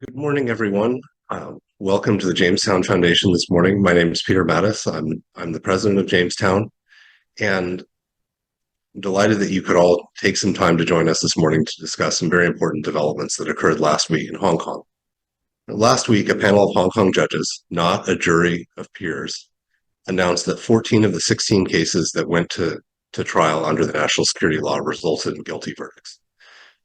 Good morning, everyone. Welcome to the Jamestown Foundation this morning. My name is Peter Mattis. I'm the president of Jamestown, and I'm delighted that you could all take some time to join us this morning to discuss some very important developments that occurred last week in Hong Kong. Last week, a panel of Hong Kong judges, not a jury of peers, announced that 14 of the 16 cases that went to trial under the national security law resulted in guilty verdicts.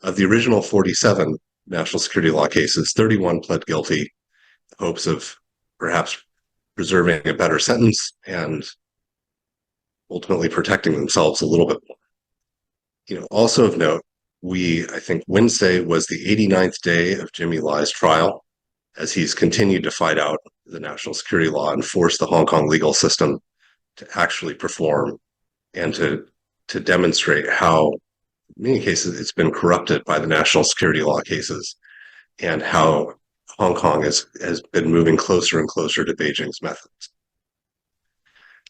Of the original 47 national security law cases, 31 pled guilty in hopes of perhaps preserving a better sentence and ultimately protecting themselves a little bit more. Also of note, I think Wednesday was the 89th day of Jimmy Lai's trial as he's continued to fight out the national security law and force the Hong Kong legal system to actually perform and to demonstrate how, in many cases, it's been corrupted by the national security law cases and how Hong Kong has been moving closer and closer to Beijing's methods.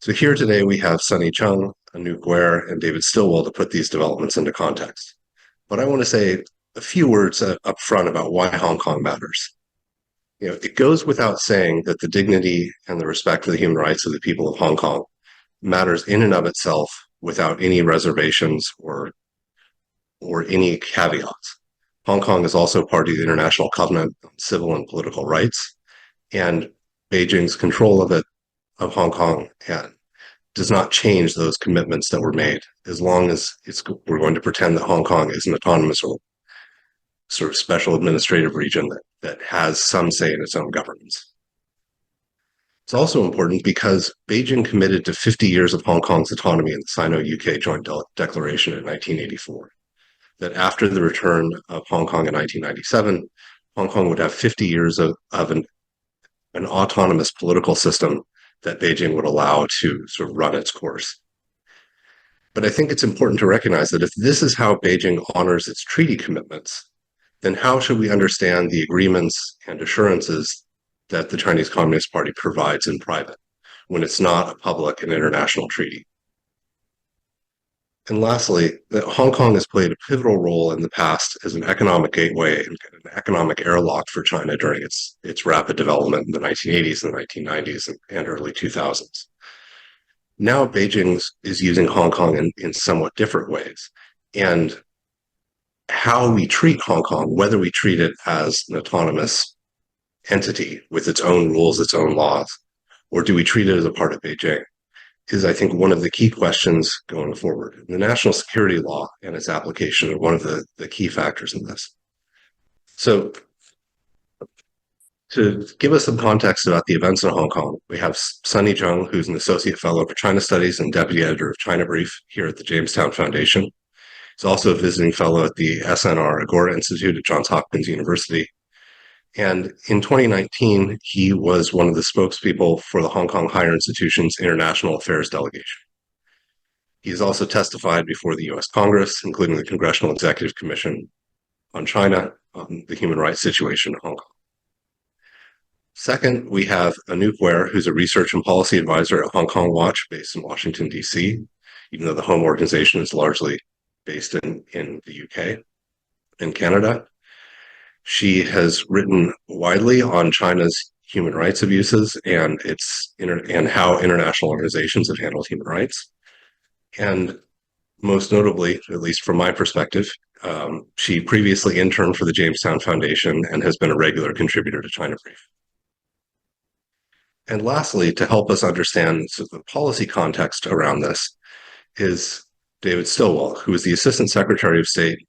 So here today we have Sunny Chung, Anouk Ware, and David Stillwell to put these developments into context. But I want to say a few words up front about why Hong Kong matters. It goes without saying that the dignity and the respect for the human rights of the people of Hong Kong matters in and of itself without any reservations or any caveats. Hong Kong is also part of the International Covenant on Civil and Political Rights, and Beijing's control of Hong Kong does not change those commitments that were made as long as we're going to pretend that Hong Kong is an autonomous or sort of special administrative region that has some say in its own governance. It's also important because Beijing committed to 50 years of Hong Kong's autonomy in the Sino-UK Joint Declaration in 1984. That after the return of Hong Kong in 1997, Hong Kong would have 50 years of an autonomous political system that Beijing would allow to sort of run its course. But I think it's important to recognize that if this is how Beijing honors its treaty commitments, then how should we understand the agreements and assurances that the Chinese Communist Party provides in private when it's not a public and international treaty? And lastly, that Hong Kong has played a pivotal role in the past as an economic gateway and an economic airlock for China during its rapid development in the 1980s and the 1990s and early 2000s. Now Beijing is using Hong Kong in somewhat different ways. And how we treat Hong Kong, whether we treat it as an autonomous entity with its own rules, its own laws, or do we treat it as a part of Beijing, is, I think, one of the key questions going forward. The national security law and its application are one of the key factors in this. So to give us some context about the events in Hong Kong, we have Sunny Chung, who's an associate fellow for China Studies and deputy editor of China Brief here at the Jamestown Foundation. He's also a visiting fellow at the SNR Agora Institute at Johns Hopkins University. And in 2019, he was one of the spokespeople for the Hong Kong Higher Institution's International Affairs Delegation. He has also testified before the US Congress, including the Congressional Executive Commission on China, on the human rights situation in Hong Kong. Second, we have Anouk Ware, who's a research and policy advisor at Hong Kong Watch, based in Washington, D.C., even though the home organization is largely based in the UK and Canada. She has written widely on China's human rights abuses and how international organizations have handled human rights. And most notably, at least from my perspective, she previously interned for the Jamestown Foundation and has been a regular contributor to China Brief. And lastly, to help us understand the policy context around this is David Stillwell, who is the Assistant Secretary of State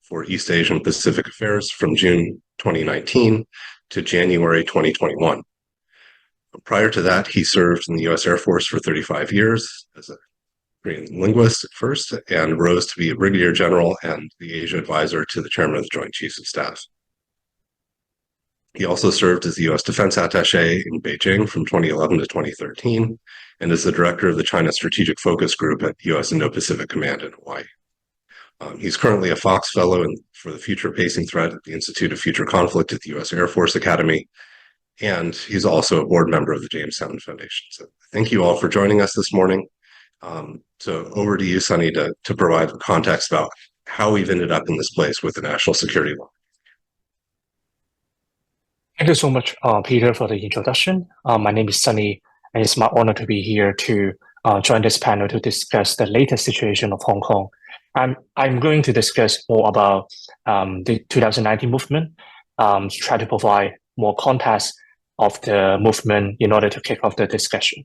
for East Asian Pacific Affairs from June 2019 to January 2021. Prior to that, he served in the US Air Force for 35 years as a Korean linguist at first and rose to be a brigadier general and the Asia advisor to the chairman of the Joint Chiefs of Staff. He also served as the US Defense Attaché in Beijing from 2011 to 2013 and is the director of the China Strategic Focus Group at US Indo-Pacific Command in Hawaii. He's currently a Fox Fellow for the Future Pacing Threat at the Institute of Future Conflict at the U.S. Air Force Academy, and he's also a board member of the Jamestown Foundation. So thank you all for joining us this morning. So over to you, Sunny, to provide context about how we've ended up in this place with the national security law. Thank you so much, Peter, for the introduction. My name is Sunny, and it's my honor to be here to join this panel to discuss the latest situation of Hong Kong. I'm going to discuss more about the 2019 movement, try to provide more context of the movement in order to kick off the discussion.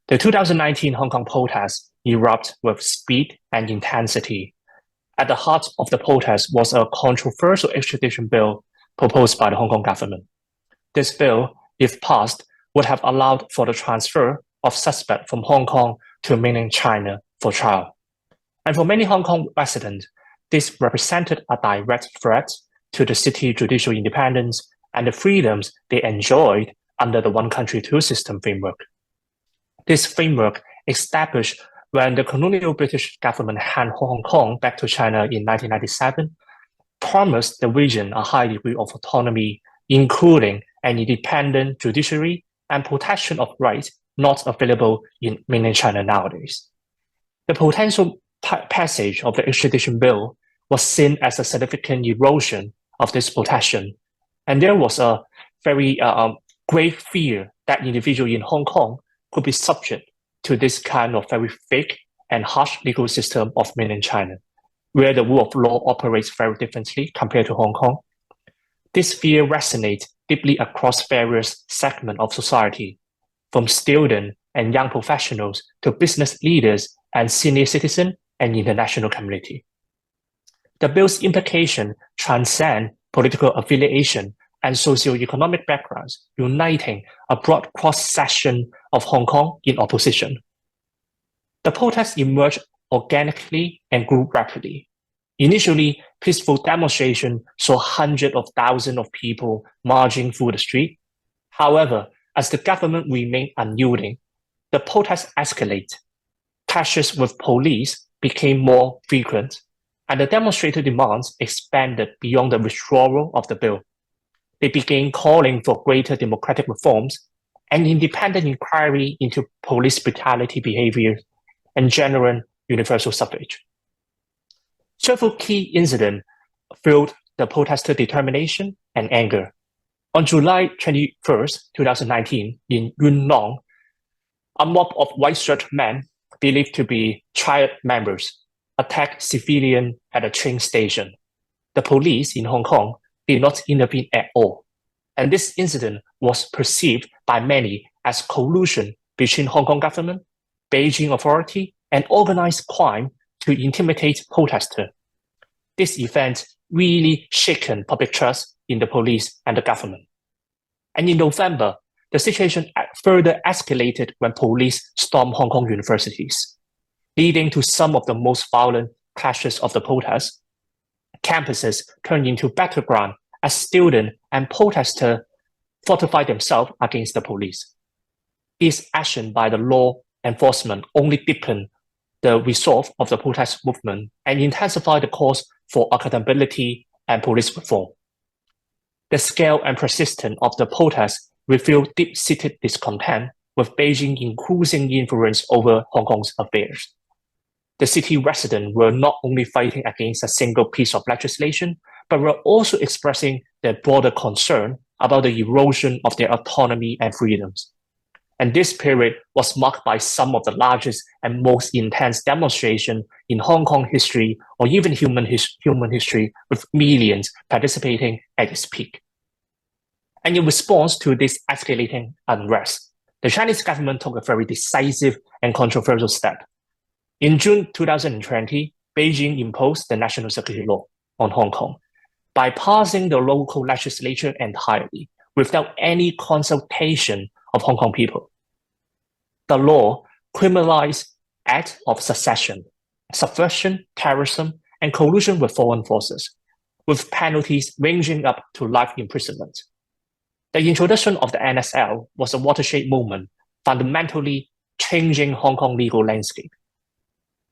The 2019 Hong Kong protests erupt with speed and intensity. At the heart of the protest was a controversial extradition bill proposed by the Hong Kong government. This bill, if passed, would have allowed for the transfer of suspects from Hong Kong to mainland China for trial. And for many Hong Kong residents, this represented a direct threat to the city's judicial independence and the freedoms they enjoyed under the one country, two system framework. This framework, established when the colonial British government handed Hong Kong back to China in 1997, promised the region a high degree of autonomy, including an independent judiciary and protection of rights not available in mainland China nowadays. The potential passage of the extradition bill was seen as a significant erosion of this protection, and there was a very great fear that individuals in Hong Kong could be subject to this kind of very fake and harsh legal system of mainland China, where the rule of law operates very differently compared to Hong Kong. This fear resonates deeply across various segments of society, from students and young professionals to business leaders and senior citizens and international community. The bill's implications transcend political affiliation and socio-economic backgrounds, uniting a broad cross-section of Hong Kong in opposition. The protests emerged organically and grew rapidly. Initially, peaceful demonstrations saw hundreds of thousands of people marching through the street. However, as the government remained unyielding, the protests escalated. Clashes with police became more frequent, and the demonstrator demands expanded beyond the withdrawal of the bill. They began calling for greater democratic reforms, an independent inquiry into police brutality behavior, and general universal suffrage. Several key incidents fueled the protester determination and anger. On July 21st, 2019, in Yuen Long, a mob of white-shirted men believed to be triad members attacked civilians at a train station. The police in Hong Kong did not intervene at all, and this incident was perceived by many as collusion between Hong Kong government, Beijing authority, and organized crime to intimidate protesters. This event really shaken public trust in the police and the government. And in November, the situation further escalated when police stormed Hong Kong universities, leading to some of the most violent clashes of the protests. Campuses turned into battleground as students and protesters fortified themselves against the police. This action by the law enforcement only deepened the resolve of the protest movement and intensified the calls for accountability and police reform. The scale and persistence of the protests revealed deep-seated discontent with Beijing increasing influence over Hong Kong's affairs. The city residents were not only fighting against a single piece of legislation, but were also expressing their broader concern about the erosion of their autonomy and freedoms. And this period was marked by some of the largest and most intense demonstrations in Hong Kong history or even human history, with millions participating at its peak. And in response to this escalating unrest, the Chinese government took a very decisive and controversial step. In June 2020, Beijing imposed the national security law on Hong Kong, bypassing the local legislature entirely without any consultation of Hong Kong people. The law criminalized acts of secession, subversion, terrorism, and collusion with foreign forces, with penalties ranging up to life imprisonment. The introduction of the NSL was a watershed moment, fundamentally changing Hong Kong legal landscape.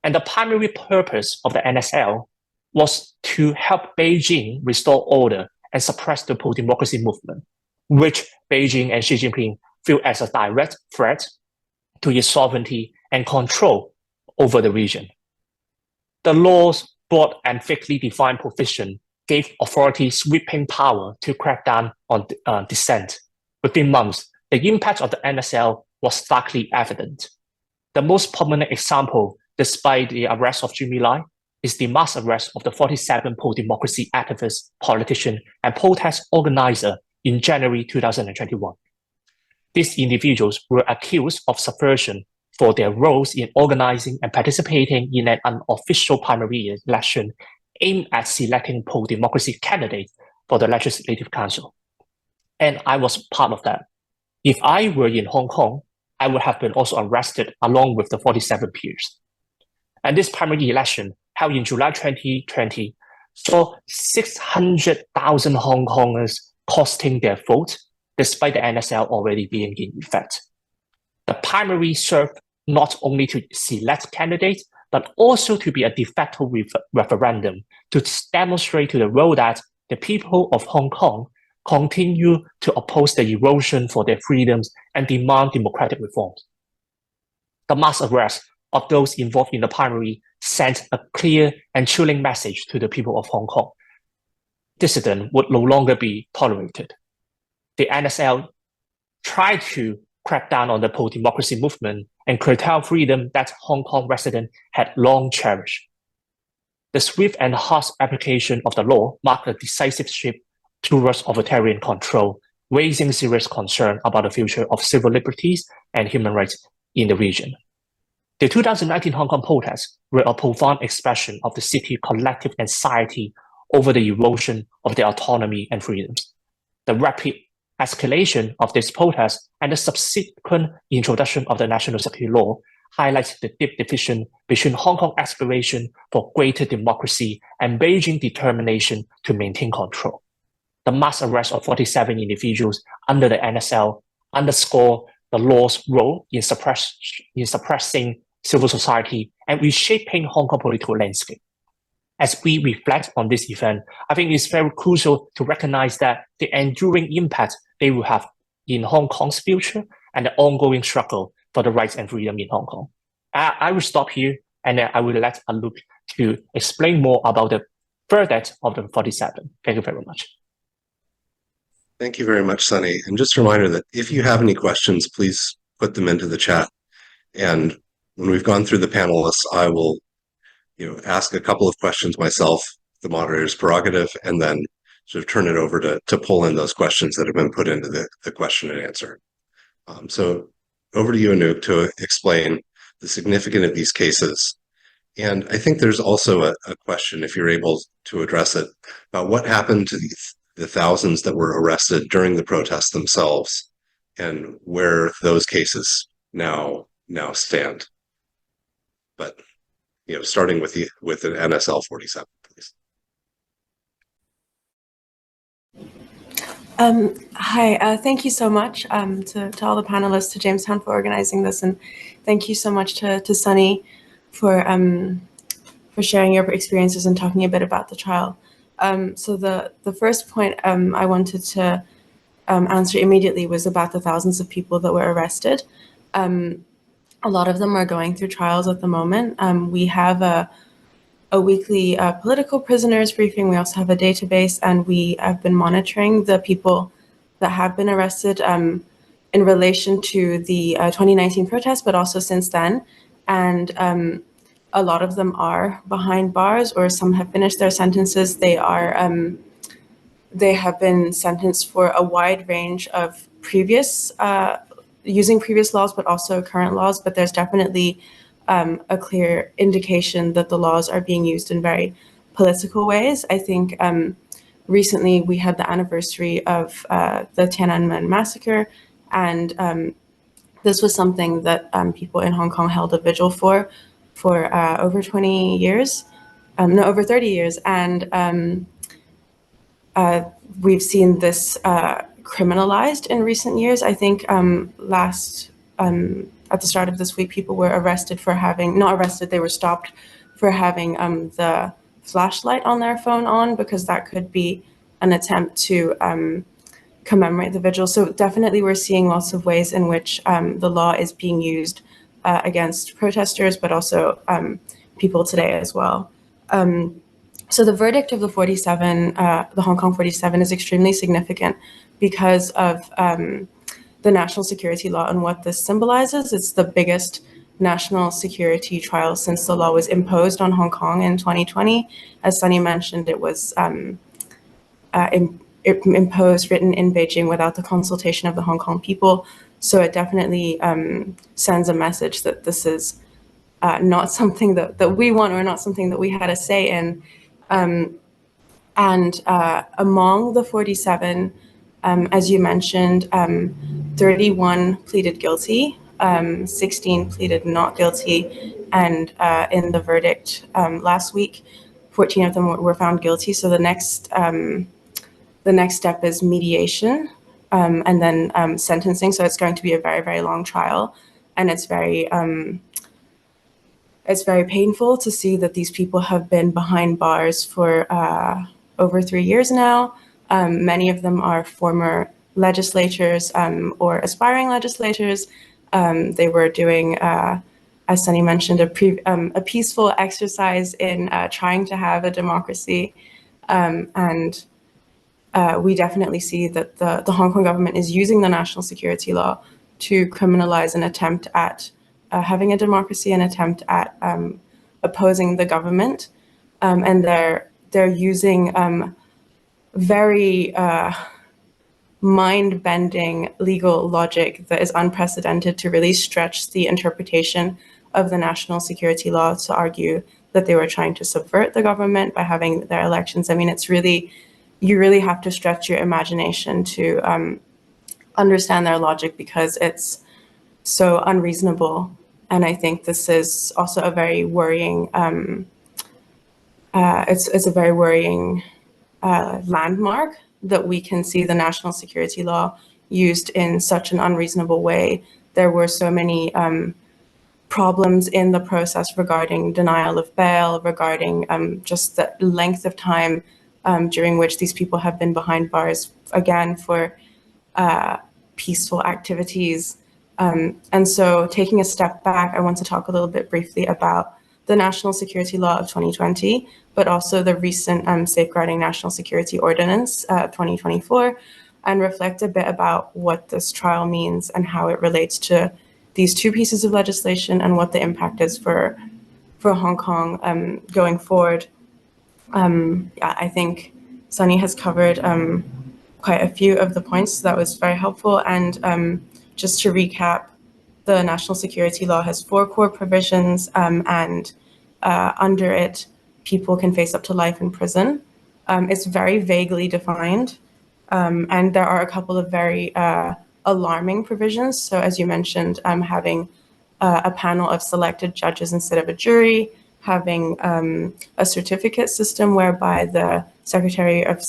And the primary purpose of the NSL was to help Beijing restore order and suppress the pro-democracy movement, which Beijing and Xi Jinping feel as a direct threat to its sovereignty and control over the region. The law's broad and thickly defined provision gave authorities sweeping power to crack down on dissent. Within months, the impact of the NSL was starkly evident. The most prominent example, despite the arrest of Jimmy Lai, is the mass arrest of the 47 pro-democracy activists, politician, and protest organizer in January 2021. These individuals were accused of subversion for their roles in organizing and participating in an unofficial primary election aimed at selecting pro-democracy candidates for the Legislative Council. And I was part of that. If I were in Hong Kong, I would have been also arrested along with the 47 peers. And this primary election, held in July 2020, saw 600,000 Hong Kongers casting their vote, despite the NSL already being in effect. The primary served not only to select candidates, but also to be a de facto referendum to demonstrate to the world that the people of Hong Kong continue to oppose the erosion for their freedoms and demand democratic reforms. The mass arrest of those involved in the primary sent a clear and chilling message to the people of Hong Kong. Dissident would no longer be tolerated. The NSL tried to crack down on the pro-democracy movement and curtail freedom that Hong Kong residents had long cherished. The swift and harsh application of the law marked a decisive shift towards authoritarian control, raising serious concern about the future of civil liberties and human rights in the region. The 2019 Hong Kong protests were a profound expression of the city's collective anxiety over the erosion of their autonomy and freedoms. The rapid escalation of this protest and the subsequent introduction of the national security law highlights the deep division between Hong Kong's aspiration for greater democracy and Beijing's determination to maintain control. The mass arrest of 47 individuals under the NSL underscore the law's role in suppressing civil society and reshaping Hong Kong political landscape. As we reflect on this event, I think it's very crucial to recognize that the enduring impact they will have in Hong Kong's future and the ongoing struggle for the rights and freedom in Hong Kong. I will stop here and I will let Anouk to explain more about the verdict of the 47. Thank you very much. Thank you very much, Sunny. And just a reminder that if you have any questions, please put them into the chat. And when we've gone through the panelists, I will ask a couple of questions myself, the moderator's prerogative, and then sort of turn it over to pull in those questions that have been put into the question and answer. So over to you, Anouk, to explain the significance of these cases. And I think there's also a question, if you're able to address it, about what happened to the thousands that were arrested during the protests themselves and where those cases now stand. But starting with an NSL 47, please. Hi, thank you so much to all the panelists, to Jamestown for organizing this, and thank you so much to Sunny for sharing your experiences and talking a bit about the trial. So the first point I wanted to answer immediately was about the thousands of people that were arrested. A lot of them are going through trials at the moment. We have a weekly political prisoners briefing. We also have a database, and we have been monitoring the people that have been arrested in relation to the 2019 protests, but also since then. And a lot of them are behind bars, or some have finished their sentences. They have been sentenced for a wide range of using previous laws, but also current laws. But there's definitely a clear indication that the laws are being used in very political ways. I think recently we had the anniversary of the Tiananmen massacre, and this was something that people in Hong Kong held a vigil for over 20 years, over 30 years. And we've seen this criminalized in recent years. I think at the start of this week, people were arrested for they were stopped for having the flashlight on their phone on, because that could be an attempt to commemorate the vigil. So definitely we're seeing lots of ways in which the law is being used against protesters, but also people today as well. So the verdict of the Hong Kong 47 is extremely significant because of the national security law and what this symbolizes. It's the biggest national security trial since the law was imposed on Hong Kong in 2020. As Sunny mentioned, it was imposed, written in Beijing without the consultation of the Hong Kong people. So it definitely sends a message that this is not something that we want or not something that we had a say in. And among the 47, as you mentioned, 31 pleaded guilty, 16 pleaded not guilty, and in the verdict last week, 14 of them were found guilty. So the next step is mediation, and then sentencing. So it's going to be a very, very long trial, and it's very painful to see that these people have been behind bars for over 3 years now. Many of them are former legislators or aspiring legislators. They were doing, as Sunny mentioned, a peaceful exercise in trying to have a democracy. And we definitely see that the Hong Kong government is using the national security law to criminalize an attempt at having a democracy, an attempt at opposing the government. And they're using very mind-bending legal logic that is unprecedented to really stretch the interpretation of the national security law to argue that they were trying to subvert the government by having their elections. I mean, you really have to stretch your imagination to understand their logic because it's so unreasonable. And I think this is also a very worrying, it's a very worrying landmark that we can see the national security law used in such an unreasonable way. There were so many problems in the process regarding denial of bail, regarding just the length of time during which these people have been behind bars, again, for peaceful activities. And so taking a step back, I want to talk a little bit briefly about the National Security Law of 2020, but also the recent Safeguarding National Security Ordinance 2024, and reflect a bit about what this trial means and how it relates to these two pieces of legislation and what the impact is for Hong Kong going forward. I think Sunny has covered quite a few of the points, so that was very helpful. And just to recap, the national security law has 4 core provisions, and under it, people can face up to life in prison. It's very vaguely defined, and there are a couple of very alarming provisions. So as you mentioned, having a panel of selected judges instead of a jury, having a certificate system whereby the Secretary of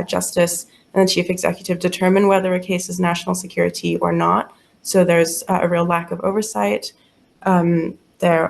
Justice and the Chief Executive determine whether a case is national security or not. So there's a real lack of oversight. There's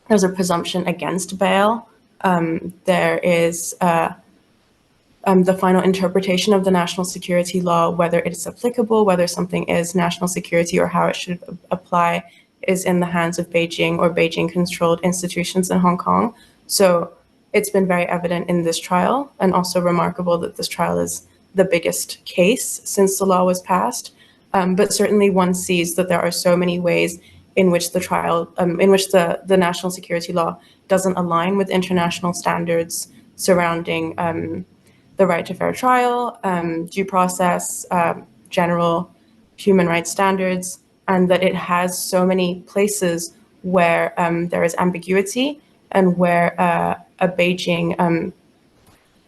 a presumption against bail. There is the final interpretation of the national security law, whether it is applicable, whether something is national security or how it should apply, is in the hands of Beijing or Beijing-controlled institutions in Hong Kong. So it's been very evident in this trial, and also remarkable that this trial is the biggest case since the law was passed. But certainly one sees that there are so many ways in which the trial, in which the national security law doesn't align with international standards surrounding the right to fair trial, due process, general human rights standards, and that it has so many places where there is ambiguity and where a Beijing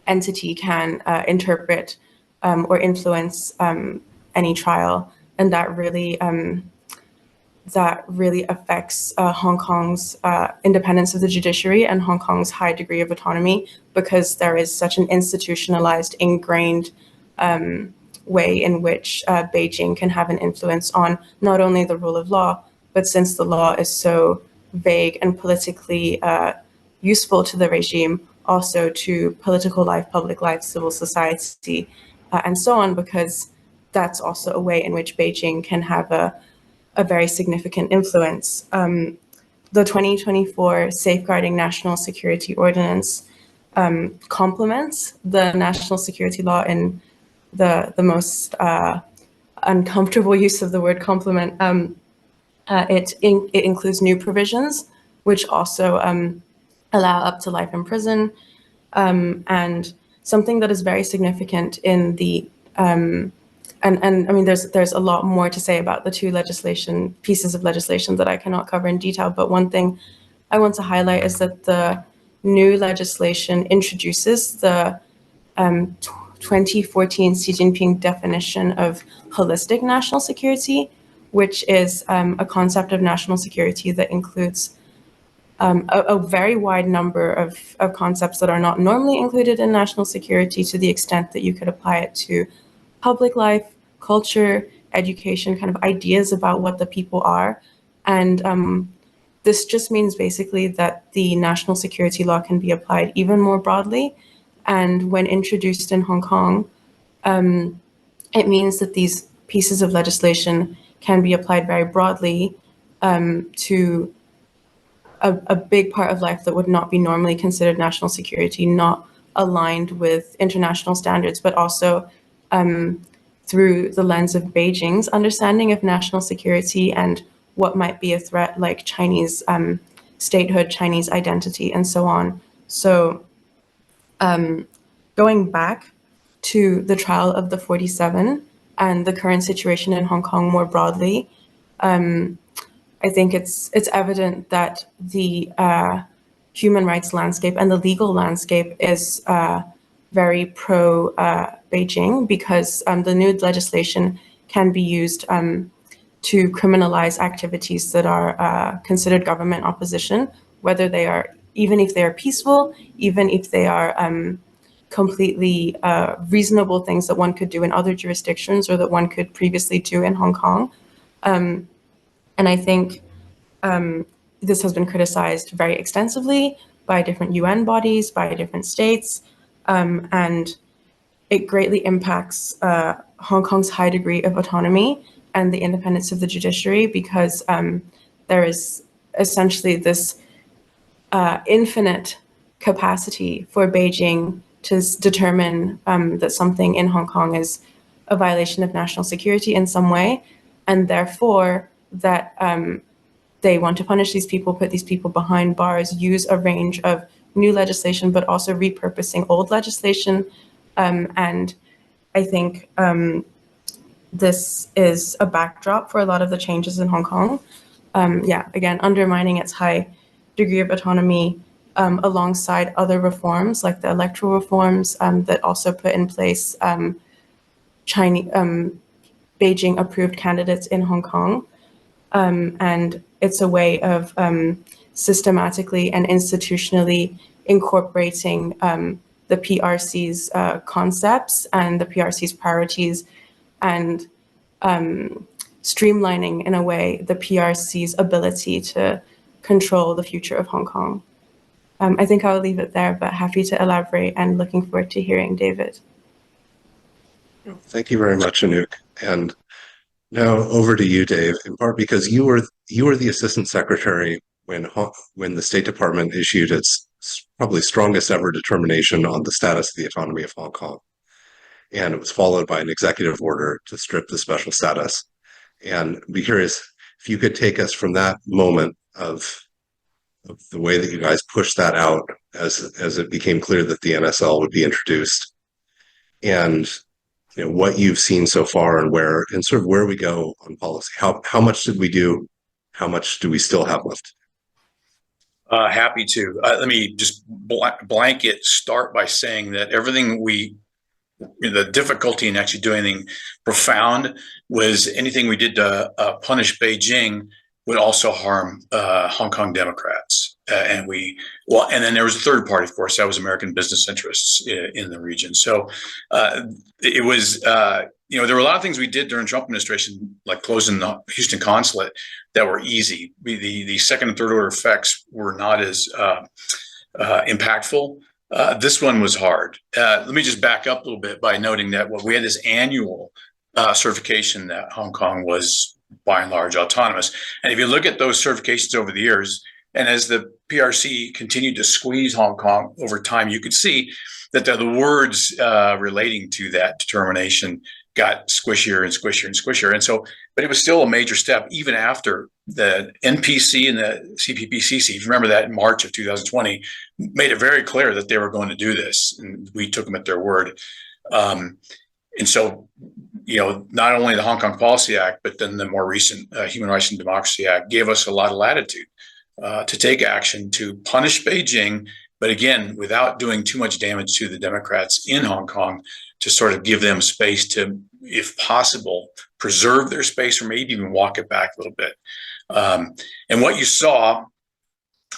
entity can interpret or influence any trial, and that really affects Hong Kong's independence of the judiciary and Hong Kong's high degree of autonomy, because there is such an institutionalized, ingrained way in which Beijing can have an influence on not only the rule of law, but since the law is so vague and politically useful to the regime, also to political life, public life, civil society, and so on, because that's also a way in which Beijing can have a very significant influence. the 2024 Safeguarding National Security Ordinance complements the national security law in the most uncomfortable use of the word complement. It includes new provisions, which also allow up to life in prison, and something that is very significant in the and I mean there's a lot more to say about the two pieces of legislation that I cannot cover in detail, but one thing I want to highlight is that the new legislation introduces the 2014 Xi Jinping definition of holistic national security, which is a concept of national security that includes a very wide number of concepts that are not normally included in national security, to the extent that you could apply it to public life, culture, education, kind of ideas about what the people are. And this just means basically that the national security law can be applied even more broadly. And when introduced in Hong Kong, it means that these pieces of legislation can be applied very broadly to a big part of life that would not be normally considered national security, not aligned with international standards, but also through the lens of Beijing's understanding of national security and what might be a threat, like Chinese statehood, Chinese identity, and so on. So going back to the trial of the 47 and the current situation in Hong Kong more broadly, I think it's evident that the human rights landscape and the legal landscape is very pro Beijing, because the new legislation can be used to criminalize activities that are considered government opposition, whether they are, even if they are peaceful, even if they are completely reasonable things that one could do in other jurisdictions or that one could previously do in Hong Kong. And I think this has been criticized very extensively by different UN bodies, by different states, and it greatly impacts Hong Kong's high degree of autonomy and the independence of the judiciary, because there is essentially this infinite capacity for Beijing to determine that something in Hong Kong is a violation of national security in some way, and therefore that they want to punish these people, put these people behind bars, use a range of new legislation, but also repurposing old legislation. And I think this is a backdrop for a lot of the changes in Hong Kong. Again, undermining its high degree of autonomy alongside other reforms like the electoral reforms that also put in place Beijing approved candidates in Hong Kong. And it's a way of systematically and institutionally incorporating the PRC's concepts and the PRC's priorities, and streamlining in a way the PRC's ability to control the future of Hong Kong. I think I'll leave it there, but happy to elaborate and looking forward to hearing David. Thank you very much, Anouk. And now over to you, Dave, in part because you were the assistant secretary when the State Department issued its probably strongest ever determination on the status of the autonomy of Hong Kong. And it was followed by an executive order to strip the special status. And I'd be curious if you could take us from that moment of the way that you guys pushed that out as it became clear that the NSL would be introduced, and what you've seen so far, and sort of where we go on policy. How much did we do? How much do we still have left? Happy to. Let me just blanket start by saying that everything the difficulty in actually doing anything profound was anything we did to punish Beijing would also harm Hong Kong Democrats. And then there was a third party, of course, that was American business interests in the region. So it was, there were a lot of things we did during Trump administration, like closing the Houston consulate, that were easy. The second and third order effects were not as impactful. This one was hard. Let me just back up a little bit by noting that we had this annual certification that Hong Kong was by and large autonomous. And if you look at those certifications over the years, And as the PRC continued to squeeze Hong Kong over time, you could see that the words relating to that determination got squishier and squishier and squishier. And so, but it was still a major step even after the NPC and the CPPCC, if you remember that in March of 2020, made it very clear that they were going to do this. And we took them at their word. And so, not only the Hong Kong Policy Act, but then the more recent Human Rights and Democracy Act gave us a lot of latitude to take action to punish Beijing, but again, without doing too much damage to the Democrats in Hong Kong, to sort of give them space to, if possible, preserve their space or maybe even walk it back a little bit. And what you saw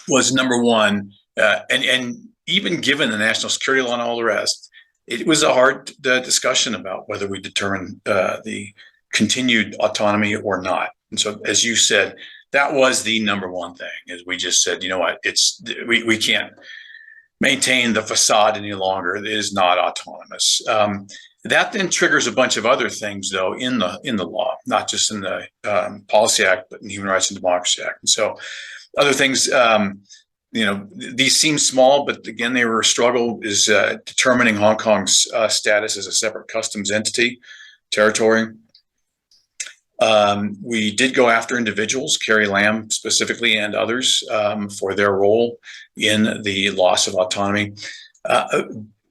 was, number one, and even given the national security law and all the rest, it was a hard discussion about whether we determine the continued autonomy or not. And so, as you said, that was the number one thing, is we just said, you know what, we can't maintain the facade any longer. It is not autonomous. That then triggers a bunch of other things, though, in the law, not just in the Policy Act, but in the Human Rights and Democracy Act. And so, other things, these seem small, but again, they were a struggle. Is determining Hong Kong's status as a separate customs entity, territory. We did go after individuals, Carrie Lam specifically, and others for their role in the loss of autonomy.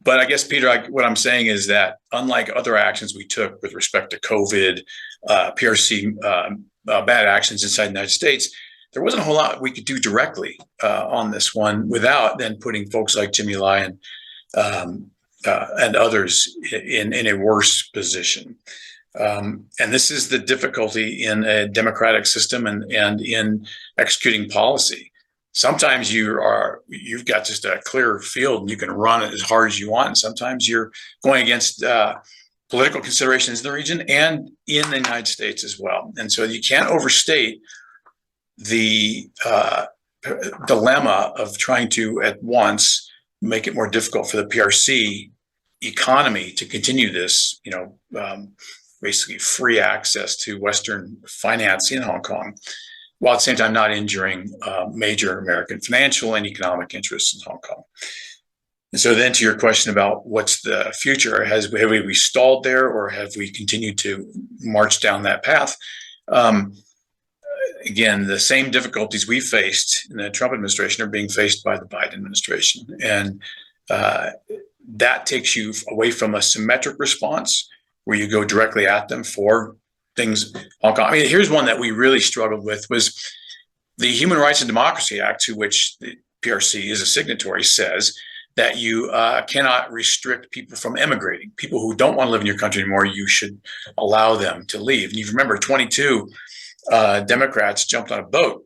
But I guess, Peter, what I'm saying is that unlike other actions we took with respect to COVID, PRC, bad actions inside the United States, there wasn't a whole lot we could do directly on this one without then putting folks like Jimmy Lai and others in a worse position. And this is the difficulty in a democratic system and in executing policy. Sometimes you've got just a clear field and you can run it as hard as you want. And sometimes you're going against political considerations in the region and in the United States as well. And so you can't overstate the dilemma of trying to at once make it more difficult for the PRC economy to continue this, basically free access to Western finance in Hong Kong, while at the same time not injuring major American financial and economic interests in Hong Kong. And so then to your question about what's the future, have we stalled there or have we continued to march down that path? Again, the same difficulties we faced in the Trump administration are being faced by the Biden administration. And that takes you away from a symmetric response where you go directly at them for things. Hong Kong. I mean, here's one that we really struggled with was the Human Rights and Democracy Act, to which the PRC is a signatory, says that you cannot restrict people from emigrating. People who don't want to live in your country anymore, you should allow them to leave. And you remember 22 Democrats jumped on a boat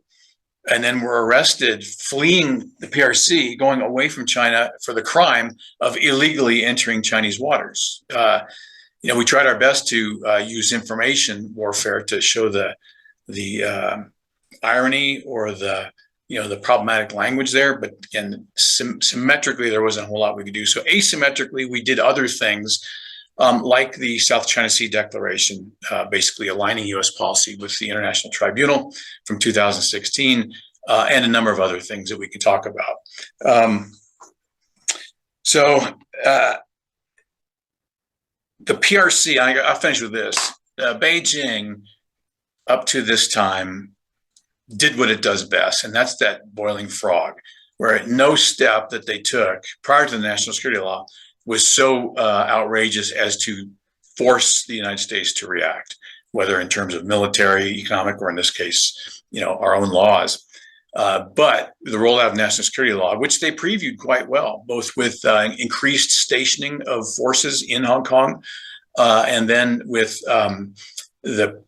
and then were arrested fleeing the PRC, going away from China for the crime of illegally entering Chinese waters. We tried our best to use information warfare to show the irony or the problematic language there. But again, symmetrically, there wasn't a whole lot we could do. So asymmetrically, we did other things like the South China Sea Declaration, basically aligning U.S. policy with the International Tribunal from 2016, and a number of other things that we could talk about. The PRC, I'll finish with this. Beijing, up to this time, did what it does best, and that's that boiling frog, where at no step that they took prior to the national security law was so outrageous as to force the United States to react, whether in terms of military, economic, or in this case, our own laws. But the rollout of national security law, which they previewed quite well, both with increased stationing of forces in Hong Kong, and then with the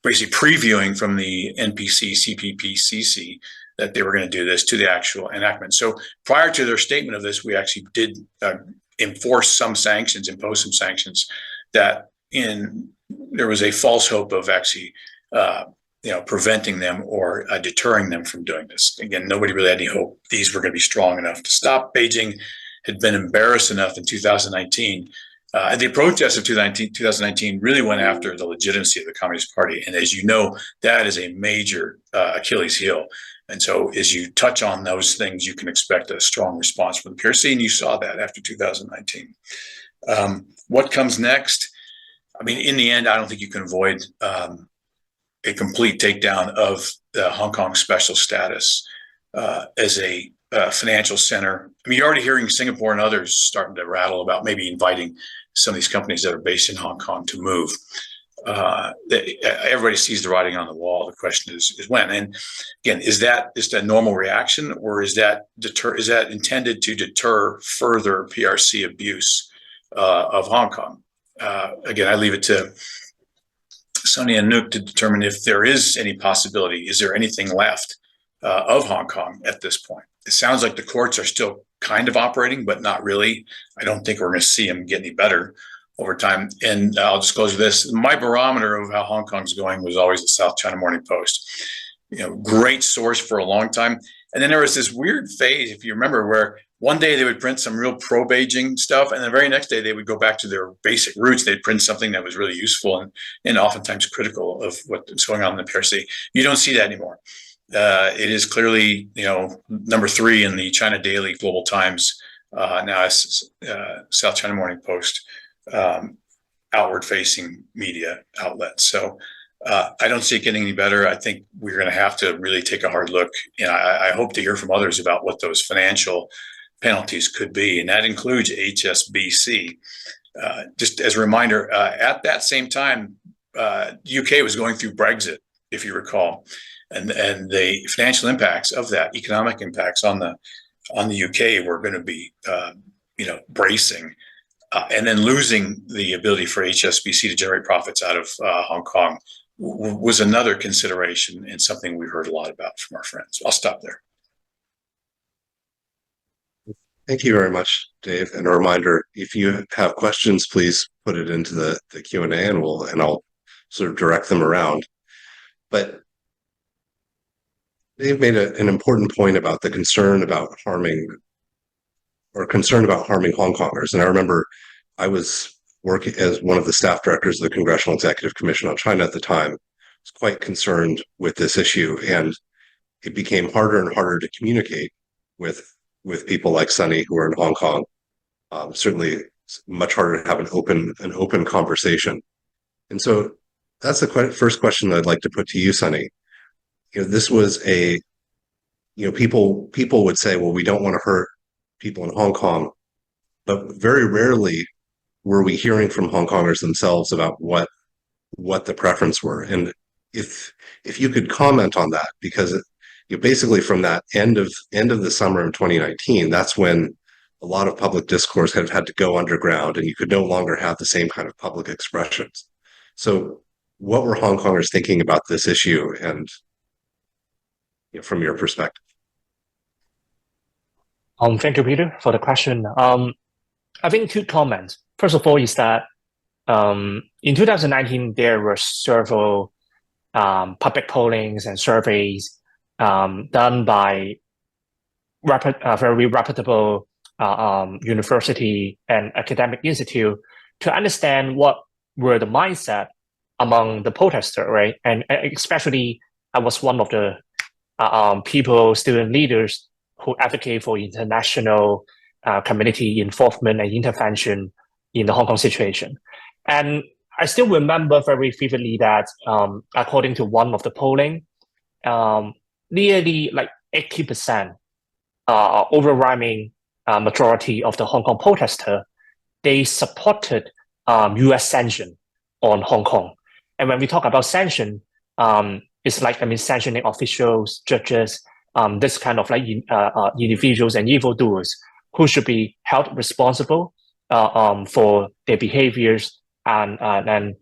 basically previewing from the NPC, CPPCC that they were going to do this to the actual enactment. So prior to their statement of this, we actually did impose some sanctions that there was a false hope of actually preventing them or deterring them from doing this. Again, nobody really had any hope these were going to be strong enough to stop. Beijing had been embarrassed enough in 2019. The protests of 2019 really went after the legitimacy of the Communist Party. And as you know, that is a major Achilles heel And so as you touch on those things, you can expect a strong response from the PRC, and you saw that after 2019. What comes next? I mean, in the end, I don't think you can avoid a complete takedown of the Hong Kong special status as a financial center. I mean, you're already hearing Singapore and others starting to rattle about maybe inviting some of these companies that are based in Hong Kong to move. Everybody sees the writing on the wall. The question is when. And again, is that just a normal reaction, or is that intended to deter further PRC abuse of Hong Kong? Again, I leave it to Sunny and Nook to determine if there is any possibility. Is there anything left of Hong Kong at this point? It sounds like the courts are still kind of operating, but not really. I don't think we're going to see them get any better over time. And I'll disclose this. My barometer of how Hong Kong's going was always the South China Morning Post. Great source for a long time. And then there was this weird phase, if you remember, where one day they would print some real pro-Beijing stuff, and the very next day they would go back to their basic roots. They'd print something that was really useful and oftentimes critical of what's going on in the PRC. You don't see that anymore. It is clearly, number 3 in the China Daily Global Times, now it's South China Morning Post, outward-facing media outlet. So I don't see it getting any better. I think we're going to have to really take a hard look. I hope to hear from others about what those financial penalties could be, and that includes HSBC. Just as a reminder, at that same time, UK was going through Brexit, if you recall, and the financial impacts of that, economic impacts on the UK, were going to be bracing, and then losing the ability for HSBC to generate profits out of Hong Kong was another consideration, and something we heard a lot about from our friends. I'll stop there. Thank you very much, Dave. And a reminder, if you have questions, please put it into the Q&A, and I'll sort of direct them around. But Dave made an important point about the concern about harming Hong Kongers. And I remember I was working as one of the staff directors of the Congressional Executive Commission on China at the time. I was quite concerned with this issue, and it became harder and harder to communicate with people like Sunny who are in Hong Kong. Certainly much harder to have an open conversation. And so that's the first question that I'd like to put to you, Sunny. This was people would say, well, we don't want to hurt people in Hong Kong, but very rarely were we hearing from Hong Kongers themselves about what the preference were. And if you could comment on that, because basically from that end of the summer of 2019, that's when a lot of public discourse had had to go underground, and you could no longer have the same kind of public expressions. So what were Hong Kongers thinking about this issue, and from your perspective? Thank you, Peter, for the question. I think 2 comments. First of all, is that in 2019 there were several public pollings and surveys done by very reputable university and academic institute to understand what were the mindset among the protesters, right? And especially, I was one of the student leaders who advocate for international community involvement and intervention in the Hong Kong situation. And I still remember very vividly that according to one of the polling, nearly like 80%, overwhelming majority of the Hong Kong protesters, they supported U.S. sanction on Hong Kong. And when we talk about sanction, it's like, sanctioning officials, judges, this kind of individuals and evildoers who should be held responsible for their behaviors and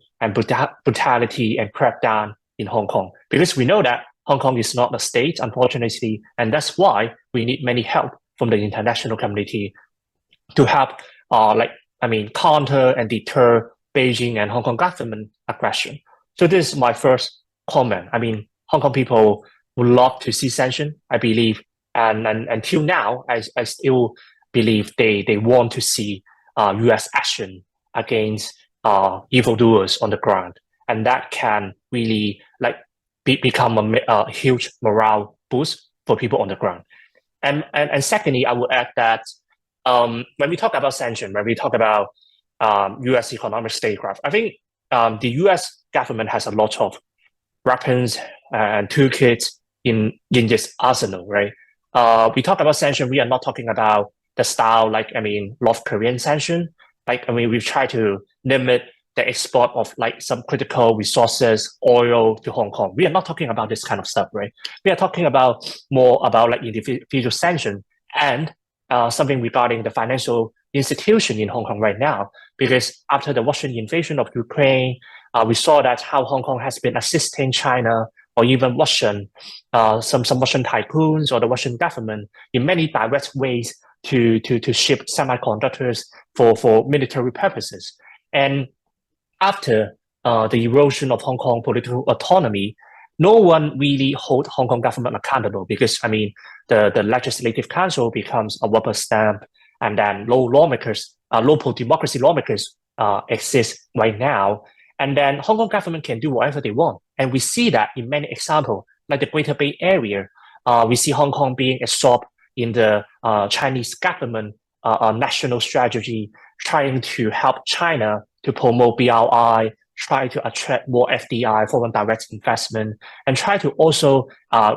brutality and crackdown in Hong Kong. Because we know that Hong Kong is not a state, unfortunately, and that's why we need many help from the international community to help, counter and deter Beijing and Hong Kong government aggression. So this is my first comment. Hong Kong people would love to see sanction, I believe, and until now, I still believe they want to see U.S. action against evildoers on the ground, and that can really become a huge morale boost for people on the ground. And secondly, I would add that when we talk about sanction, when we talk about U.S. economic statecraft, I think the U.S. government has a lot of weapons and toolkits in this arsenal, right? We talk about sanction, we are not talking about the style like, North Korean sanction. We've tried to limit the export of like some critical resources, oil to Hong Kong. We are not talking about this kind of stuff, right? We are talking about more about like individual sanction and something regarding the financial institution in Hong Kong right now. Because after the Russian invasion of Ukraine, we saw that how Hong Kong has been assisting China or even Russian, some Russian tycoons or the Russian government in many direct ways to ship semiconductors for military purposes. And after the erosion of Hong Kong political autonomy, no one really hold Hong Kong government accountable because, the Legislative Council becomes a rubber stamp, and then local democracy lawmakers exist right now. And then Hong Kong government can do whatever they want. And we see that in many examples, like the Greater Bay Area. We see Hong Kong being absorbed in the Chinese government national strategy, trying to help China to promote BRI, try to attract more FDI, foreign direct investment, and try to also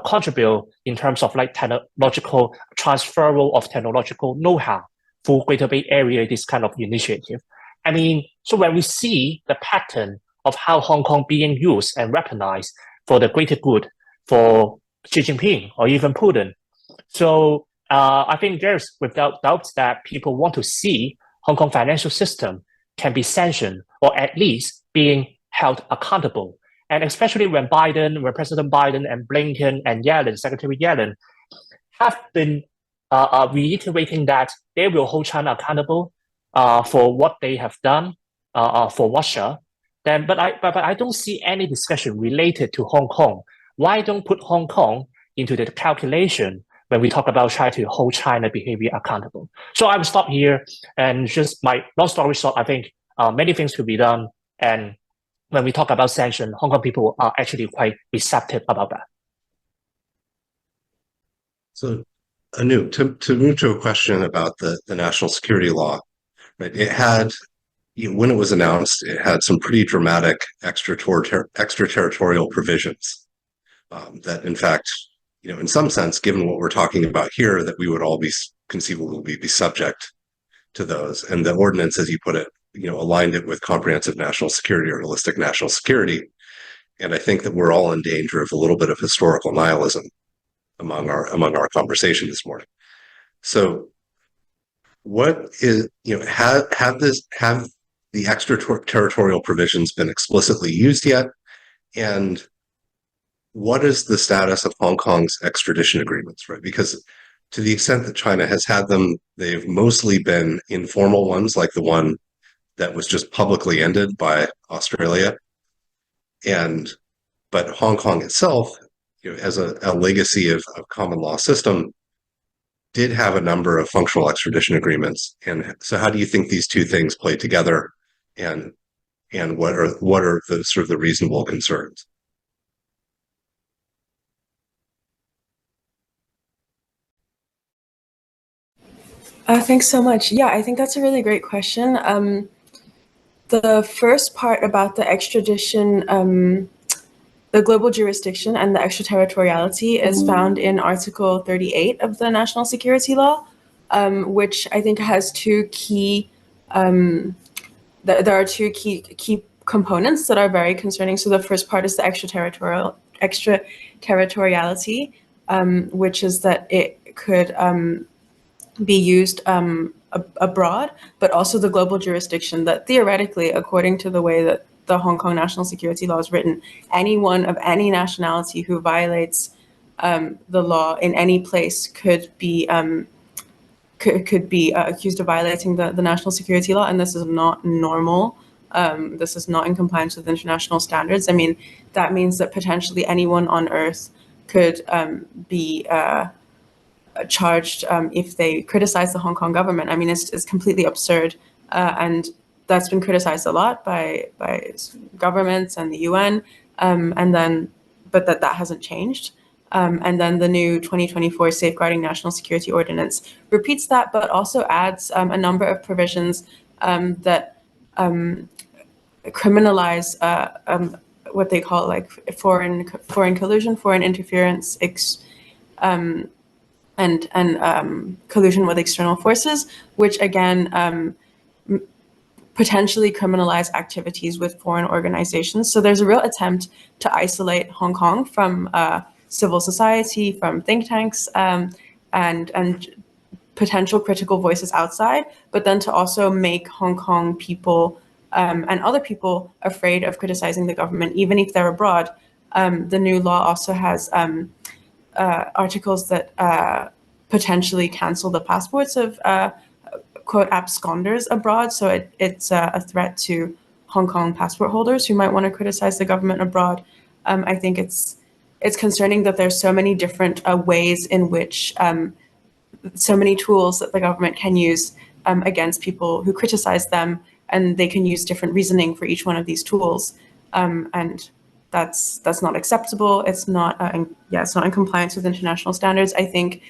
contribute in terms of like technological transferal of technological know-how for Greater Bay Area, this kind of initiative. So when we see the pattern of how Hong Kong being used and weaponized for the greater good for Xi Jinping or even Putin, so I think there's without doubt that people want to see Hong Kong financial system can be sanctioned or at least being held accountable. And especially when President Biden and Blinken and Yellen, Secretary Yellen, have been reiterating that they will hold China accountable for what they have done for Russia, but I don't see any discussion related to Hong Kong. Why don't put Hong Kong into the calculation when we talk about trying to hold China behavior accountable? So I will stop here, and just my long story short, I think many things could be done. And when we talk about sanction, Hong Kong people are actually quite receptive about that. So, Anu, to move to a question about the national security law, right? It had, when it was announced, it had some pretty dramatic extraterritorial provisions that, in fact, in some sense, given what we're talking about here, that we would all be conceivably be subject to those. And the ordinance, as you put it, aligned it with comprehensive national security or holistic national security. And I think that we're all in danger of a little bit of historical nihilism among our conversation this morning. So, what is have the extraterritorial provisions been explicitly used yet? And what is the status of Hong Kong's extradition agreements, right? Because to the extent that China has had them, they've mostly been informal ones, like the one that was just publicly ended by Australia. But Hong Kong itself, as a legacy of common law system, did have a number of functional extradition agreements. And so how do you think these two things play together, and what are the sort of the reasonable concerns? Thanks so much. Yeah, I think that's a really great question. The first part about the extradition, the global jurisdiction and the extraterritoriality is found in Article 38 of the National Security Law, which I think has two key, there are two key components that are very concerning. So the first part is the extraterritoriality, which is that it could be used abroad, but also the global jurisdiction that theoretically, according to the way that the Hong Kong national security law is written, anyone of any nationality who violates the law in any place could be accused of violating the national security law, and this is not normal. This is not in compliance with international standards. That means that potentially anyone on earth could be charged if they criticize the Hong Kong government. It's completely absurd, and that's been criticized a lot by governments and the UN, but that hasn't changed. And then the new 2024 Safeguarding National Security Ordinance repeats that, but also adds a number of provisions that criminalize what they call like foreign collusion, foreign interference, and collusion with external forces, which again potentially criminalize activities with foreign organizations. So there's a real attempt to isolate Hong Kong from civil society, from think tanks, and potential critical voices outside, but then to also make Hong Kong people and other people afraid of criticizing the government, even if they're abroad. The new law also has articles that potentially cancel the passports of quote absconders abroad. So it's a threat to Hong Kong passport holders who might want to criticize the government abroad. I think it's concerning that there's so many different ways in which so many tools that the government can use against people who criticize them, and they can use different reasoning for each one of these tools, and that's not acceptable. It's not it's not in compliance with international standards. I think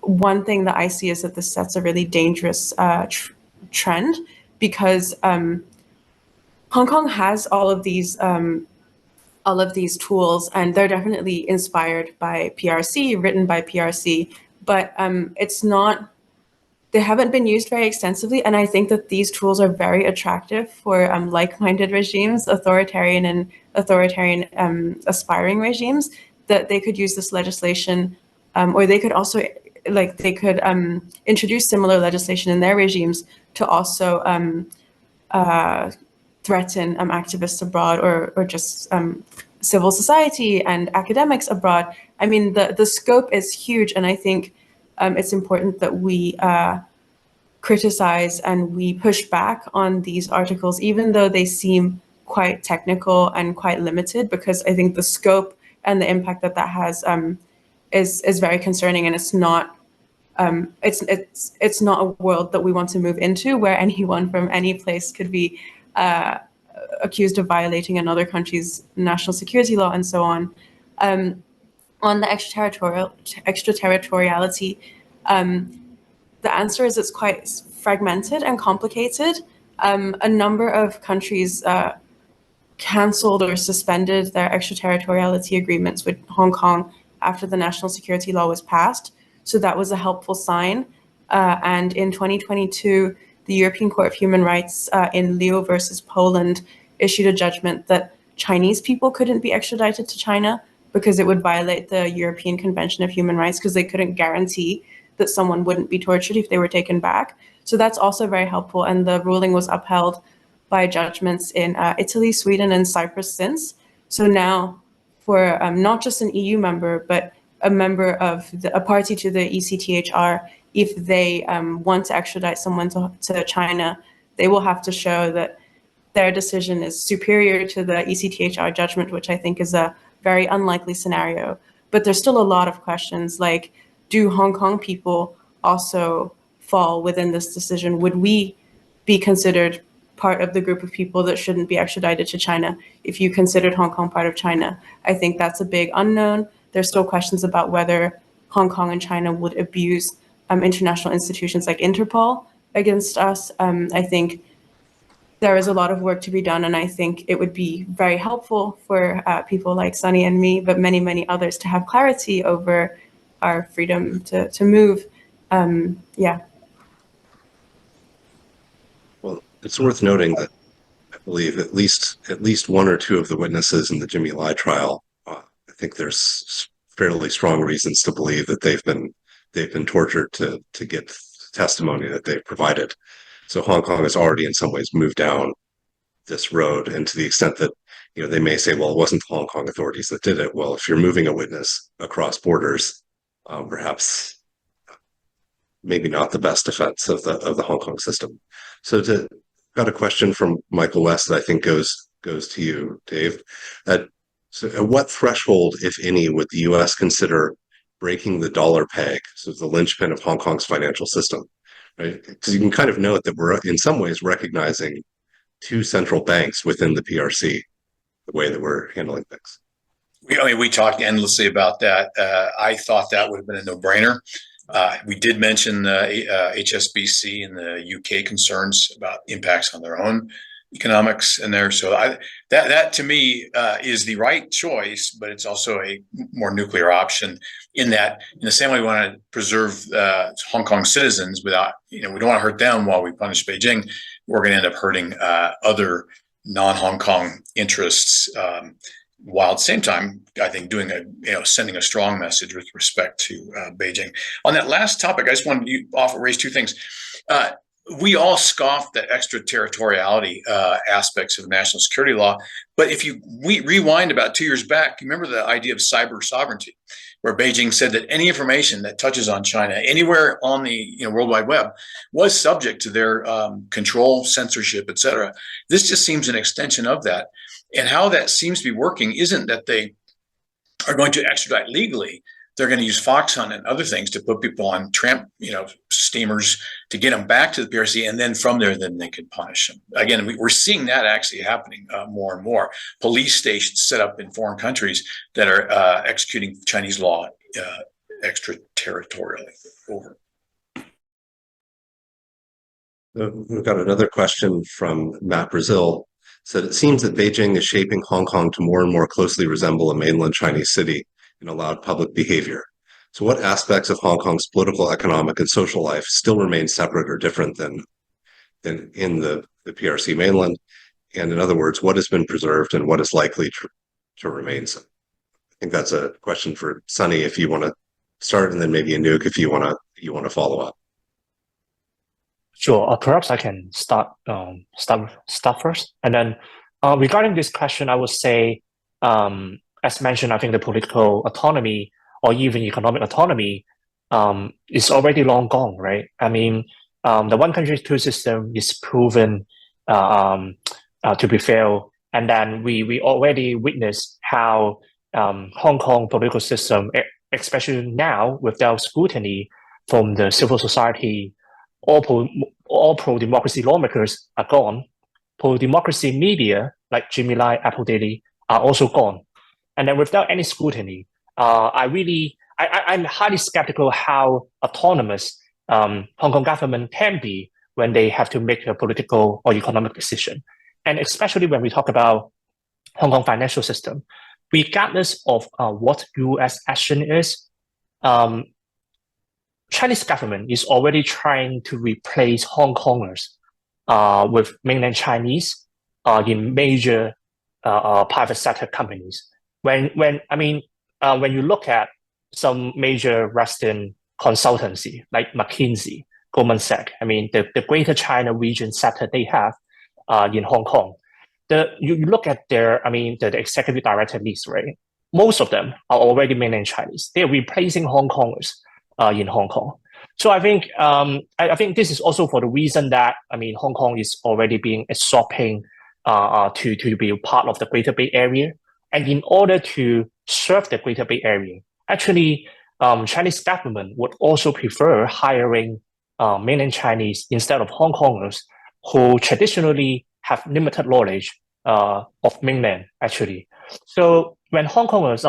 one thing that I see is that this sets a really dangerous trend, because Hong Kong has all of these tools, and they're definitely inspired by PRC, written by PRC, but it's not. They haven't been used very extensively, and I think that these tools are very attractive for like-minded regimes, authoritarian aspiring regimes, that they could use this legislation, or they could also introduce similar legislation in their regimes to also threaten activists abroad, or just civil society and academics abroad. I mean, the scope is huge, and I think it's important that we criticize and we push back on these articles, even though they seem quite technical and quite limited, because I think the scope and the impact that has is very concerning, and it's not a world that we want to move into, where anyone from any place could be accused of violating another country's national security law and so on. On the extraterritoriality, the answer is it's quite fragmented and complicated. A number of countries canceled or suspended their extraterritoriality agreements with Hong Kong after the national security law was passed. So that was a helpful sign. And in 2022, the European Court of Human Rights in Leo versus Poland issued a judgment that Chinese people couldn't be extradited to China because it would violate the European Convention of Human Rights, because they couldn't guarantee that someone wouldn't be tortured if they were taken back. So that's also very helpful. And the ruling was upheld by judgments in Italy, Sweden, and Cyprus since. So now, for not just an EU member, but a member of a party to the ECTHR, if they want to extradite someone to China, they will have to show that their decision is superior to the ECTHR judgment, which I think is a very unlikely scenario. But there's still a lot of questions, like, do Hong Kong people also fall within this decision? Would we be considered part of the group of people that shouldn't be extradited to China if you considered Hong Kong part of China? I think that's a big unknown. There's still questions about whether Hong Kong and China would abuse international institutions like Interpol against us. I think there is a lot of work to be done, and I think it would be very helpful for people like Sunny and me, but many, many others, to have clarity over our freedom to move. Well, it's worth noting that I believe at least one or two of the witnesses in the Jimmy Lai trial, I think there's fairly strong reasons to believe that they've been tortured to get testimony that they've provided. So Hong Kong has already in some ways moved down this road, and to the extent that they may say, well, it wasn't the Hong Kong authorities that did it. Well, if you're moving a witness across borders, perhaps maybe not the best defense of the Hong Kong system. So got a question from Michael West that I think goes to you, Dave. So at what threshold, if any, would the U.S. consider breaking the dollar peg, so the linchpin of Hong Kong's financial system? Right? Because you can kind of note that we're in some ways recognizing two central banks within the PRC, the way that we're handling things. We talked endlessly about that. I thought that would have been a no-brainer. We did mention the HSBC and the UK concerns about impacts on their own economics in there. So that to me is the right choice, but it's also a more nuclear option in that, in the same way we want to preserve Hong Kong citizens without, we don't want to hurt them while we punish Beijing. We're going to end up hurting other non-Hong Kong interests, while at the same time, I think sending a strong message with respect to Beijing. On that last topic, I just wanted to raise two things. We all scoffed at extraterritoriality aspects of national security law, but if you rewind about 2 years back, you remember the idea of cyber sovereignty, where Beijing said that any information that touches on China anywhere on the World Wide Web was subject to their control, censorship, et cetera. This just seems an extension of that. And how that seems to be working isn't that they are going to extradite legally. They're going to use fox hunt and other things to put people on tramp, steamers to get them back to the PRC, and then from there, then they can punish them. Again, we're seeing that actually happening more and more. Police stations set up in foreign countries that are executing Chinese law extraterritorially. Over. We've got another question from Matt Brazil. Said it seems that Beijing is shaping Hong Kong to more and more closely resemble a mainland Chinese city in allowed public behavior. So what aspects of Hong Kong's political, economic, and social life still remain separate or different than in the PRC mainland? And in other words, what has been preserved and what is likely to remain? So I think that's a question for Sunny, if you want to start, and then maybe Anouk, if you want to follow up. Sure. Perhaps I can start first. And then regarding this question, I would say, as mentioned, I think the political autonomy or even economic autonomy is already long gone, right? I mean, the one country, two system is proven to be failed. And then we already witnessed how Hong Kong political system, especially now without scrutiny from the civil society, all pro-democracy lawmakers are gone. Pro-democracy media like Jimmy Lai, Apple Daily are also gone. And then without any scrutiny, I'm highly skeptical how autonomous Hong Kong government can be when they have to make a political or economic decision. And especially when we talk about Hong Kong financial system, regardless of what US action is, Chinese government is already trying to replace Hong Kongers with mainland Chinese in major private sector companies. When you look at some major Western consultancy like McKinsey, Goldman Sachs, the Greater China region sector they have in Hong Kong, you look at the executive director list, right? Most of them are already mainland Chinese. They're replacing Hong Kongers in Hong Kong. So I think this is also for the reason that Hong Kong is already being absorbing to be a part of the Greater Bay Area, and in order to serve the Greater Bay Area, actually Chinese government would also prefer hiring mainland Chinese instead of Hong Kongers who traditionally have limited knowledge of mainland actually. So when Hong Kongers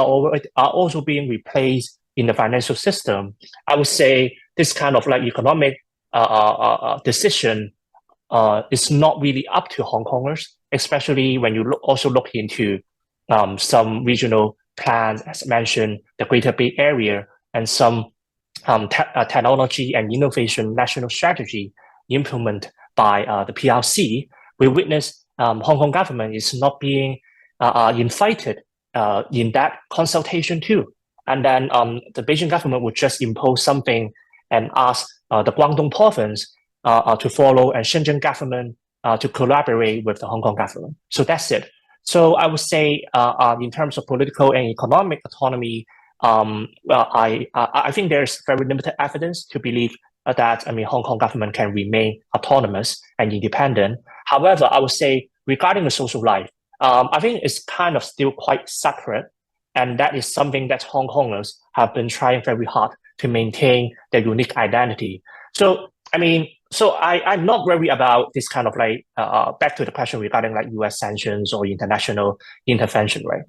are also being replaced in the financial system, I would say this kind of economic decision is not really up to Hong Kongers, especially when you also look into some regional plans, as mentioned, the Greater Bay Area, and some technology and innovation national strategy implemented by the PRC. We witness Hong Kong government is not being invited in that consultation too. And then the Beijing government would just impose something and ask the Guangdong province to follow, and Shenzhen government to collaborate with the Hong Kong government. So that's it. So I would say in terms of political and economic autonomy, I think there's very limited evidence to believe that Hong Kong government can remain autonomous and independent. However, I would say regarding the social life, I think it's kind of still quite separate. And that is something that Hong Kongers have been trying very hard to maintain their unique identity. So, So I'm not worried about this kind of like back to the question regarding like U.S. sanctions or international intervention, right?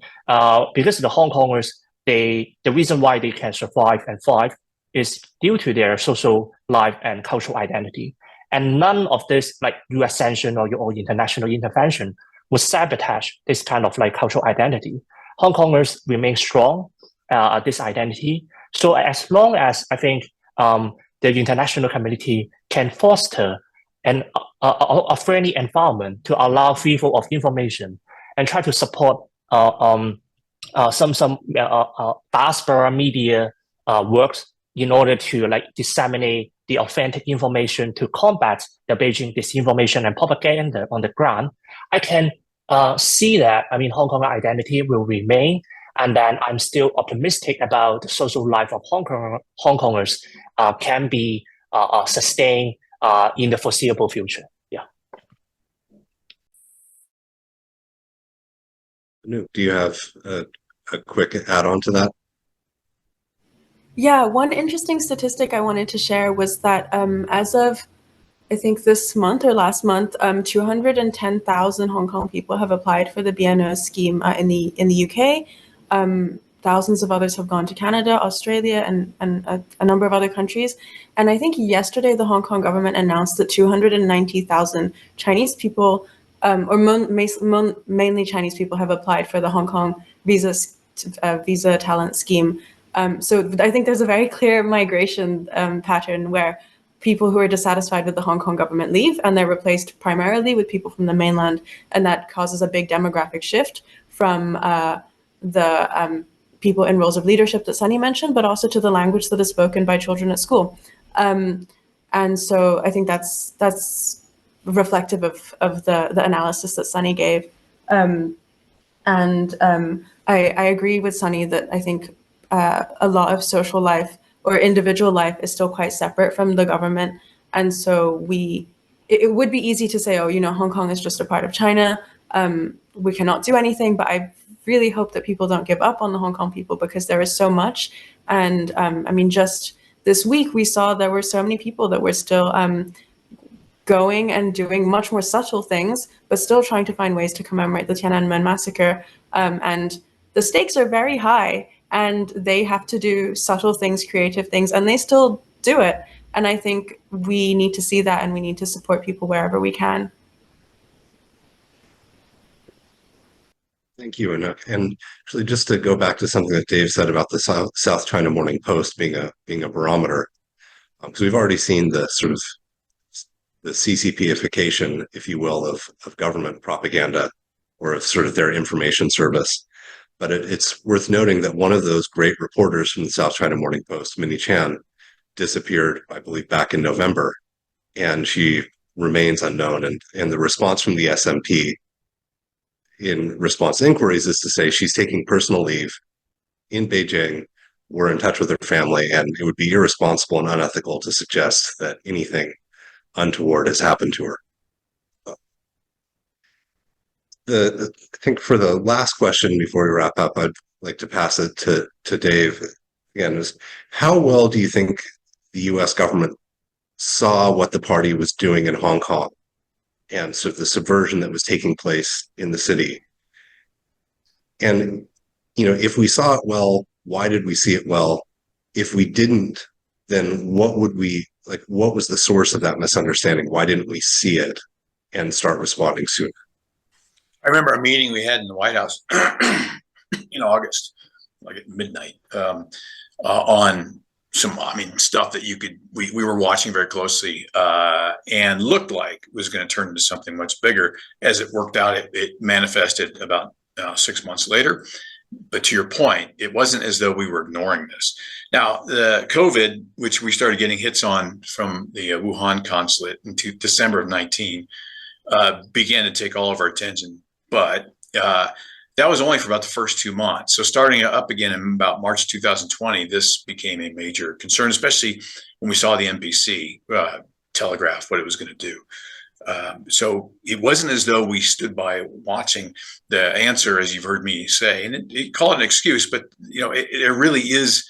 Because the Hong Kongers, the reason why they can survive and thrive is due to their social life and cultural identity, and none of this like U.S. sanction or international intervention would sabotage this kind of like cultural identity. Hong Kongers remain strong this identity. So as long as I think the international community can foster a friendly environment to allow free flow of information and try to support some diaspora media works in order to like disseminate the authentic information to combat the Beijing disinformation and propaganda on the ground. I can see that, I mean, Hong Kong identity will remain, and then I'm still optimistic about the social life of Hong Kongers can be sustained in the foreseeable future. Yeah. Do you have a quick add-on to that? Yeah, one interesting statistic I wanted to share was that as of, I think this month or last month, 210,000 Hong Kong people have applied for the BNO scheme in the UK. Thousands of others have gone to Canada, Australia, and a number of other countries. And I think yesterday the Hong Kong government announced that 290,000 Chinese people, mainly Chinese people, have applied for the Hong Kong visa talent scheme. So I think there's a very clear migration pattern where people who are dissatisfied with the Hong Kong government leave, and they're replaced primarily with people from the mainland, and that causes a big demographic shift from the people in roles of leadership that Sunny mentioned, but also to the language that is spoken by children at school. And so I think that's reflective of the analysis that Sunny gave. I agree with Sunny that I think a lot of social life or individual life is still quite separate from the government. And so it would be easy to say, oh, Hong Kong is just a part of China. We cannot do anything, but I really hope that people don't give up on the Hong Kong people, because there is so much. And I mean, just this week, we saw there were so many people that were still going and doing much more subtle things, but still trying to find ways to commemorate the Tiananmen massacre. And the stakes are very high, and they have to do subtle things, creative things, and they still do it. And I think we need to see that, and we need to support people wherever we can. Thank you. And actually, just to go back to something that Dave said about the South China Morning Post being a barometer, because we've already seen the sort of the CCP-ification, if you will, of government propaganda or of sort of their information service. But it's worth noting that one of those great reporters from the South China Morning Post, Minnie Chan, disappeared, I believe, back in November, and she remains unknown. And the response from the SMP in response to inquiries is to say she's taking personal leave in Beijing. We're in touch with her family, and it would be irresponsible and unethical to suggest that anything untoward has happened to her. I think for the last question before we wrap up, I'd like to pass it to Dave again. Is how well do you think the U.S. government saw what the party was doing in Hong Kong and sort of the subversion that was taking place in the city? And, if we saw it well, why did we see it well? If we didn't, then what was the source of that misunderstanding? Why didn't we see it and start responding sooner? I remember a meeting we had in the White House in August, like at midnight, on some, stuff that we were watching very closely and looked like was going to turn into something much bigger. As it worked out, it manifested about 6 months later. But to your point, it wasn't as though we were ignoring this. Now, the COVID, which we started getting hits on from the Wuhan consulate in December of 19, began to take all of our attention. But that was only for about the first 2 months. So starting up again in about March 2020, this became a major concern, especially when we saw the NBC telegraph what it was going to do. So it wasn't as though we stood by watching the answer, as you've heard me say, and call it an excuse, but it really is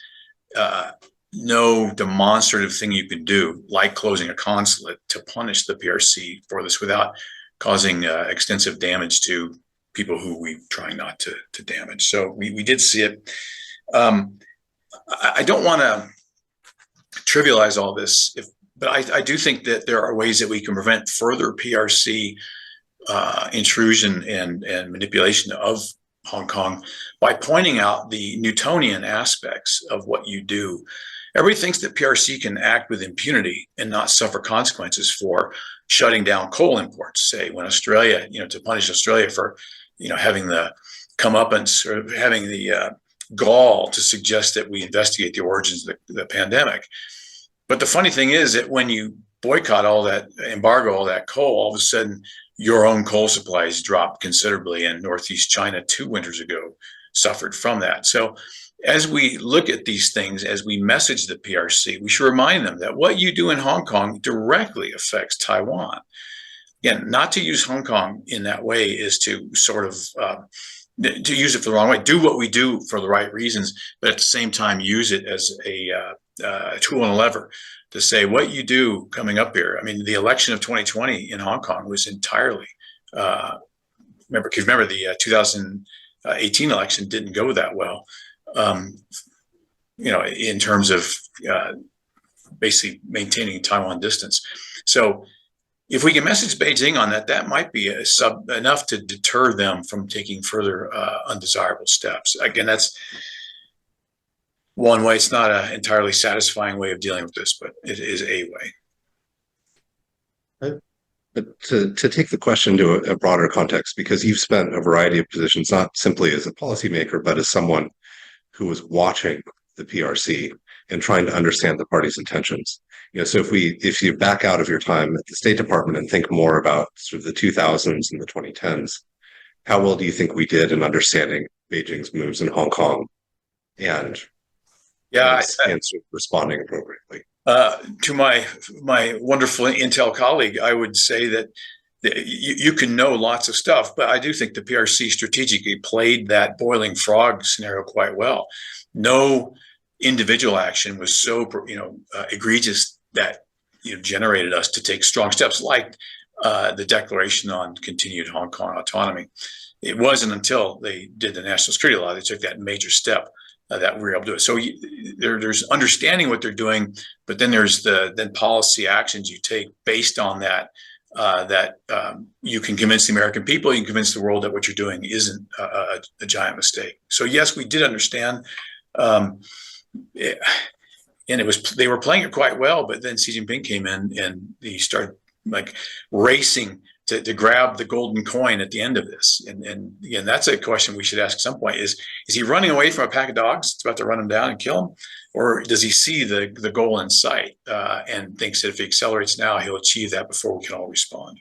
no demonstrative thing you can do, like closing a consulate, to punish the PRC for this without causing extensive damage to people who we try not to damage. So we did see it. I don't want to trivialize all this, but I do think that there are ways that we can prevent further PRC intrusion and manipulation of Hong Kong by pointing out the Newtonian aspects of what you do. Everybody thinks that PRC can act with impunity and not suffer consequences for shutting down coal imports, say when Australia, to punish Australia for, having the comeuppance or having the gall to suggest that we investigate the origins of the pandemic. But the funny thing is that when you boycott all that, embargo all that coal, all of a sudden your own coal supplies dropped considerably, and Northeast China 2 winters ago suffered from that. So as we look at these things, as we message the PRC, we should remind them that what you do in Hong Kong directly affects Taiwan. Again, not to use Hong Kong in that way is to sort of to use it for the wrong way. Do what we do for the right reasons, but at the same time use it as a tool and a lever to say what you do coming up here. I mean, the election of 2020 in Hong Kong was entirely remember the 2018 election didn't go that well. In terms of basically maintaining Taiwan distance. So if we can message Beijing on that, that might be enough to deter them from taking further undesirable steps. Again, that's one way. It's not an entirely satisfying way of dealing with this, but it is a way. But to take the question to a broader context, because you've spent a variety of positions, not simply as a policymaker, but as someone who was watching the PRC and trying to understand the party's intentions. So if you back out of your time at the State Department and think more about sort of the 2000s and the 2010s, how well do you think we did in understanding Beijing's moves in Hong Kong and sort of responding appropriately? To my wonderful Intel colleague, I would say that you can know lots of stuff, but I do think the PRC strategically played that boiling frog scenario quite well. No individual action was so egregious that generated us to take strong steps like the declaration on continued Hong Kong autonomy. It wasn't until they did the national security law they took that major step that we were able to do it. So there's understanding what they're doing, but then there's then policy actions you take based on that. You can convince the American people, you can convince the world that what you're doing isn't a giant mistake. So yes, we did understand, and they were playing it quite well. But then Xi Jinping came in and he started like racing to grab the golden coin at the end of this. And again, that's a question we should ask at some point: is he running away from a pack of dogs that's about to run him down and kill him? Or does he see the goal in sight and thinks that if he accelerates now, he'll achieve that before we can all respond?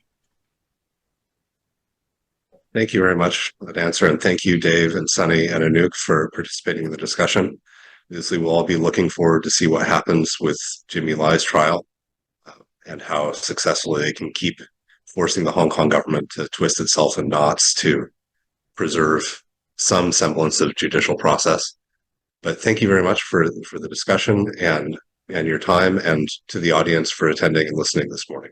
Thank you very much for that answer. And thank you, Dave and Sunny and Anouk, for participating in the discussion. Obviously, we'll all be looking forward to see what happens with Jimmy Lai's trial and how successfully they can keep forcing the Hong Kong government to twist itself in knots to preserve some semblance of judicial process. But thank you very much for the discussion and your time, and to the audience for attending and listening this morning.